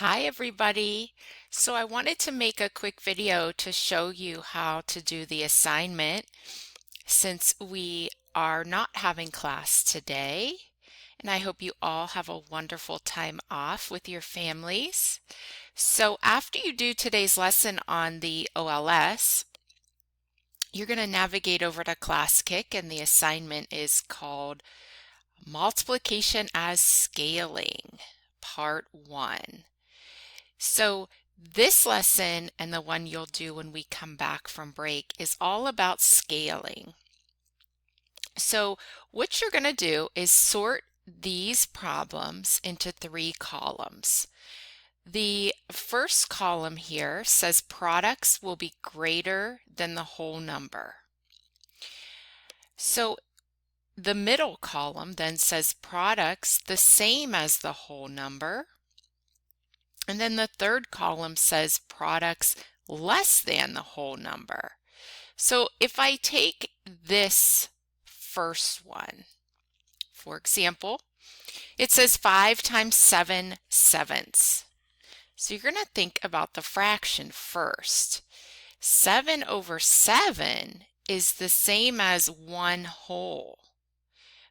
Hi everybody. So I wanted to make a quick video to show you how to do the assignment since we are not having class today. And I hope you all have a wonderful time off with your families. So after you do today's lesson on the OLS, you're going to navigate over to ClassKick and the assignment is called Multiplication as Scaling, Part 1. So this lesson and the one you'll do when we come back from break is all about scaling. So what you're going to do is sort these problems into 3 columns. The first column here says products will be greater than the whole number. So the middle column then says products the same as the whole number. And then the third column says products less than the whole number. So if I take this first one, for example, it says 5 times 7 sevenths. So you're going to think about the fraction first. 7 over 7 is the same as 1 whole.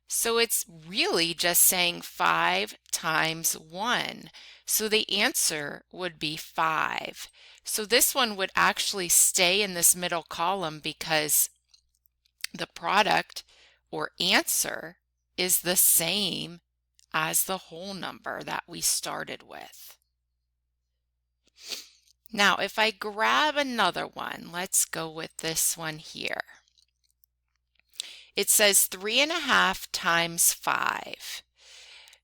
So it's really just saying 5 times 1. So the answer would be 5. So this one would actually stay in this middle column because the product or answer is the same as the whole number that we started with. Now if I grab another one, let's go with this one here. It says 3.5 times 5.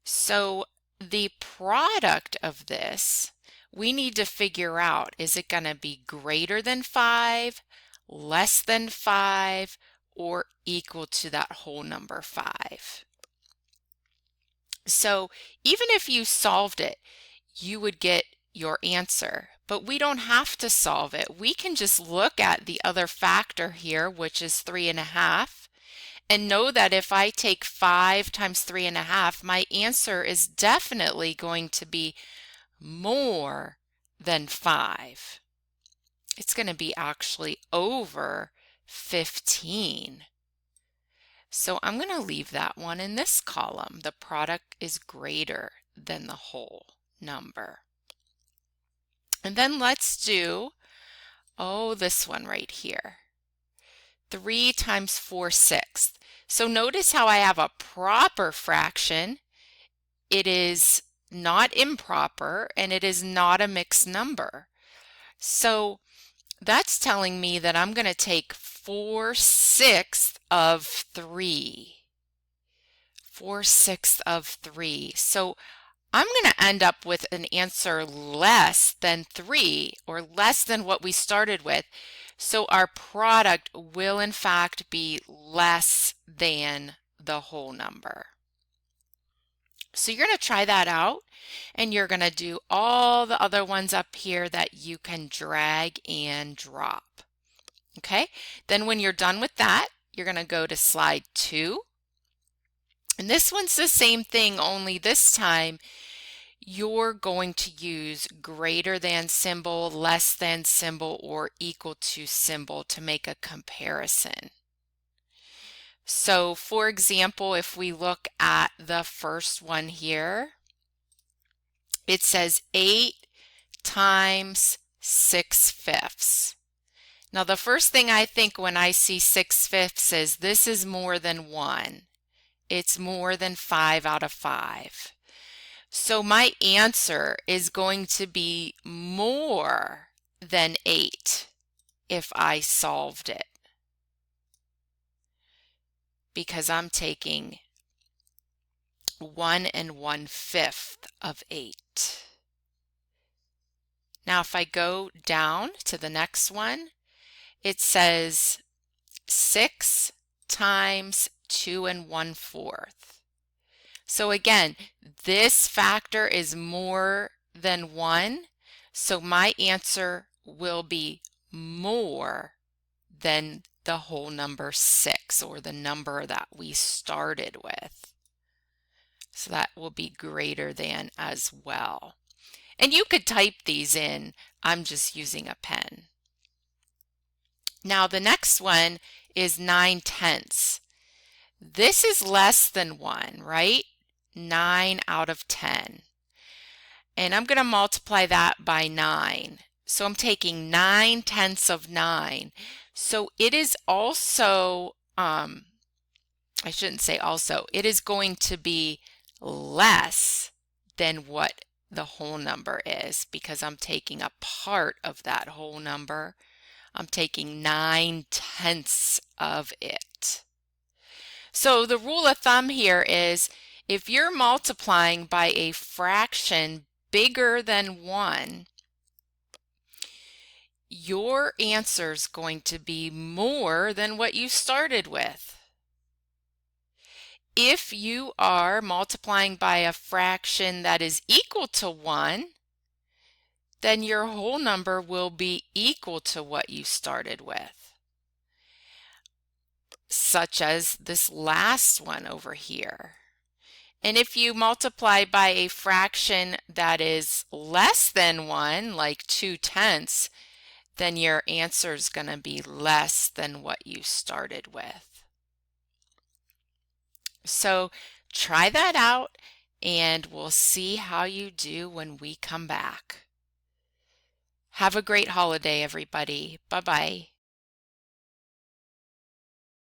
So the product of this, we need to figure out, is it going to be greater than 5, less than 5, or equal to that whole number 5? So even if you solved it, you would get your answer. But we don't have to solve it. We can just look at the other factor here, which is 3.5. And know that if I take 5 times 3.5, my answer is definitely going to be more than 5. It's going to be actually over 15. So I'm going to leave that one in this column. The product is greater than the whole number. And then let's do, this one right here. 3 times 4/6. So notice how I have a proper fraction. It is not improper and it is not a mixed number. So that's telling me that I'm going to take 4/6 of 3. 4/6 of 3. So I'm going to end up with an answer less than 3 or less than what we started with. So our product will in fact be less than the whole number. So you're going to try that out and you're going to do all the other ones up here that you can drag and drop. Okay, then when you're done with that, you're going to go to slide 2. And this one's the same thing, only this time you're going to use greater than symbol, less than symbol, or equal to symbol to make a comparison. So for example, if we look at the first one here, it says 8 times 6/5. Now the first thing I think when I see 6/5 is this is more than 1. It's more than 5 out of 5. So my answer is going to be more than 8 if I solved it, because I'm taking 1 1/5 of 8. Now if I go down to the next one, it says 6 times 2 1/4. So again, this factor is more than 1, so my answer will be more than the whole number 6, or the number that we started with. So that will be greater than as well. And you could type these in. I'm just using a pen. Now the next one is 9/10. This is less than 1, right? 9 out of 10. And I'm going to multiply that by 9. So I'm taking 9/10 of 9. So it is also, I shouldn't say also, it is going to be less than what the whole number is because I'm taking a part of that whole number. I'm taking 9/10 of it. So the rule of thumb here is if you're multiplying by a fraction bigger than 1, your answer is going to be more than what you started with. If you are multiplying by a fraction that is equal to 1, then your whole number will be equal to what you started with, such as this last one over here. And if you multiply by a fraction that is less than 1, like 2/10, then your answer is going to be less than what you started with. So try that out and we'll see how you do when we come back. Have a great holiday, everybody. Bye-bye.